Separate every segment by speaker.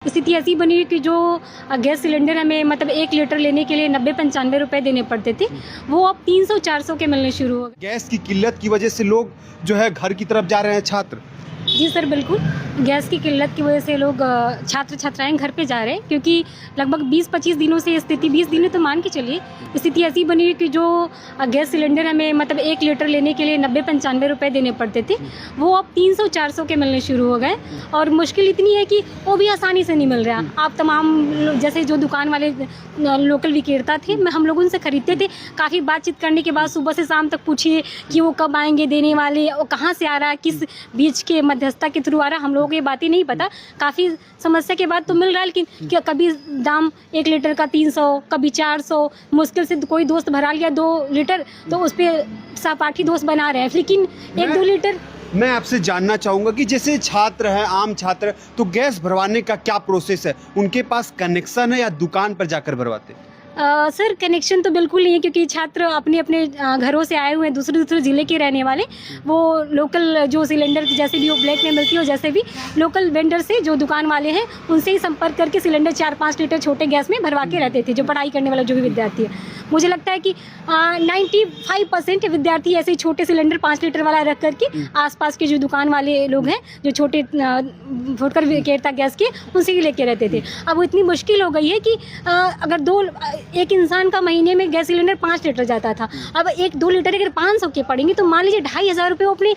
Speaker 1: स्थिति ऐसी बनी हुई कि जो गैस सिलेंडर हमें मतलब 1 लीटर लेने के लिए 90-95 रुपए देने पड़ते थे, वो अब 300-400 के मिलने शुरू हो गए।
Speaker 2: गैस की किल्लत की वजह से लोग जो है घर की तरफ जा रहे हैं छात्र।
Speaker 1: जी सर, बिल्कुल। गैस की किल्लत की वजह से लोग छात्र छात्राएं घर पे जा रहे हैं, क्योंकि लगभग 20-25 दिनों से स्थिति 20 दिन तो मान के चलिए, स्थिति ऐसी बनी हुई कि जो गैस सिलेंडर हमें मतलब 1 लीटर लेने के लिए 90-95 रुपए देने पड़ते थे, वो अब 300-400 के मिलने शुरू हो गए। और मुश्किल इतनी है कि वो भी आसानी से नहीं मिल रहा। आप तमाम जैसे जो दुकान वाले लोकल विक्रेता थे, हम लोग उनसे खरीदते थे। काफ़ी बातचीत करने के बाद सुबह से शाम तक पूछिए कि वो कब आएंगे देने वाले, और कहाँ से आ रहा है, किस बीच के मध्यस्थता के थ्रू आ रहा है, हम लोगों को ये बातें नहीं पता। काफ़ी समस्या के बाद तो मिल रहा है, लेकिन क्या कभी दाम 1 लीटर का 300, कभी 400, मुश्किल से कोई दोस्त भरा लिया 2 लीटर तो उस पर सहपाठी दोस्त बना रहे हैं, लेकिन 1-2 लीटर।
Speaker 2: मैं आपसे जानना चाहूँगा कि जैसे छात्र हैं, आम छात्र, तो गैस भरवाने का क्या प्रोसेस है? उनके पास कनेक्शन है या दुकान पर जाकर भरवाते हैं?
Speaker 1: सर, कनेक्शन तो बिल्कुल नहीं है, क्योंकि छात्र अपने अपने घरों से आए हुए हैं, दूसरे ज़िले के रहने वाले। वो लोकल जो सिलेंडर जैसे भी वो ब्लैक में मिलती है, और जैसे भी लोकल वेंडर से जो दुकान वाले हैं उनसे ही संपर्क करके सिलेंडर 4-5 लीटर छोटे गैस में भरवा के रहते थे, जो पढ़ाई करने वाला जो भी विद्यार्थी है। मुझे लगता है कि 95% विद्यार्थी ऐसे ही छोटे सिलेंडर 5 लीटर वाला रख करके आसपास के जो दुकान वाले लोग हैं, जो छोटे फुटकर विक्रेता गैस के, उनसे ही लेके रहते थे। अब वो इतनी मुश्किल हो गई है कि अगर एक इंसान का महीने में गैस सिलेंडर 5 लीटर जाता था, अब 1-2 लीटर अगर 500 के पड़ेंगे तो मान लीजिए 2,500 रुपये वो अपने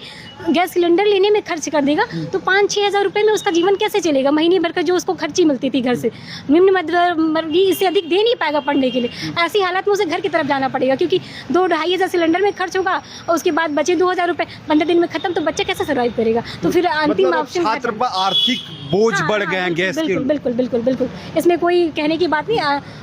Speaker 1: गैस सिलेंडर लेने में खर्च कर देगा, तो 5-6 हज़ार रुपये में उसका जीवन कैसे चलेगा? महीने भर का जो उसको खर्ची मिलती थी घर से, निम्न मध्यवर्गीय इससे अधिक दे नहीं पाएगा पढ़ने के लिए। ऐसी हालत में उसे घर की तरफ जाना पड़ेगा, क्योंकि 2-2,500 सिलेंडर में खर्च होगा और उसके बाद बचे 2,000 रुपये 15 दिन में खत्म, तो बच्चा कैसे सर्वाइव करेगा? तो फिर अंतिम ऑप्शन
Speaker 2: छात्र पर आर्थिक बोझ बढ़ गए हैं गैस के।
Speaker 1: बिल्कुल, इसमें कोई कहने की बात नहीं।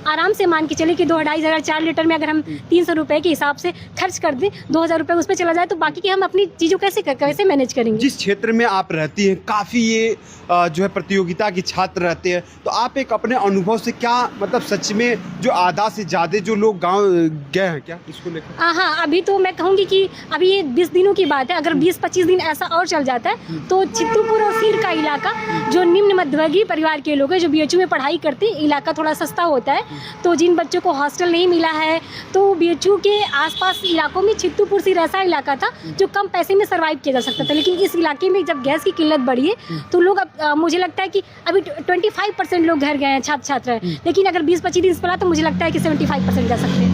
Speaker 1: आराम से मान के चले कि 2-2,500 4 लीटर में अगर हम 300 रुपये के हिसाब से खर्च कर दें, 2,000 रुपये उस पर चला जाए, तो बाकी की हम अपनी चीज़ों कैसे मैनेज करेंगे?
Speaker 2: जिस क्षेत्र में आप रहती हैं, काफ़ी ये जो है प्रतियोगिता के छात्र रहते हैं, तो आप एक अपने अनुभव से क्या मतलब सच में जो आधा से ज़्यादा जो लोग गाँव गए हैं क्या इसको लेकर?
Speaker 1: हाँ, अभी तो मैं कहूँगी कि अभी ये 20 दिनों की बात है। अगर 20-25 दिन ऐसा और चल जाता है तो चित्तूपुर और सीर का इलाका, जो निम्न मध्यवर्गीय परिवार के लोग हैं, जो BHU में पढ़ाई करते हैं, इलाका थोड़ा सस्ता होता है, तो जिन बच्चों को हॉस्टल नहीं मिला है, तो BHU के आसपास इलाकों में चित्तूपुर सीर ऐसा इलाका था जो कम पैसे में सर्वाइव किया जा सकता था। लेकिन इस इलाके में जब गैस की किल्लत बढ़ी है, तो लोग मुझे लगता है कि अभी 25% लोग घर गए हैं, छात्र छात्रा हैं, लेकिन अगर 20-25 दिन पड़ा तो मुझे लगता है कि 75% जा सकते हैं।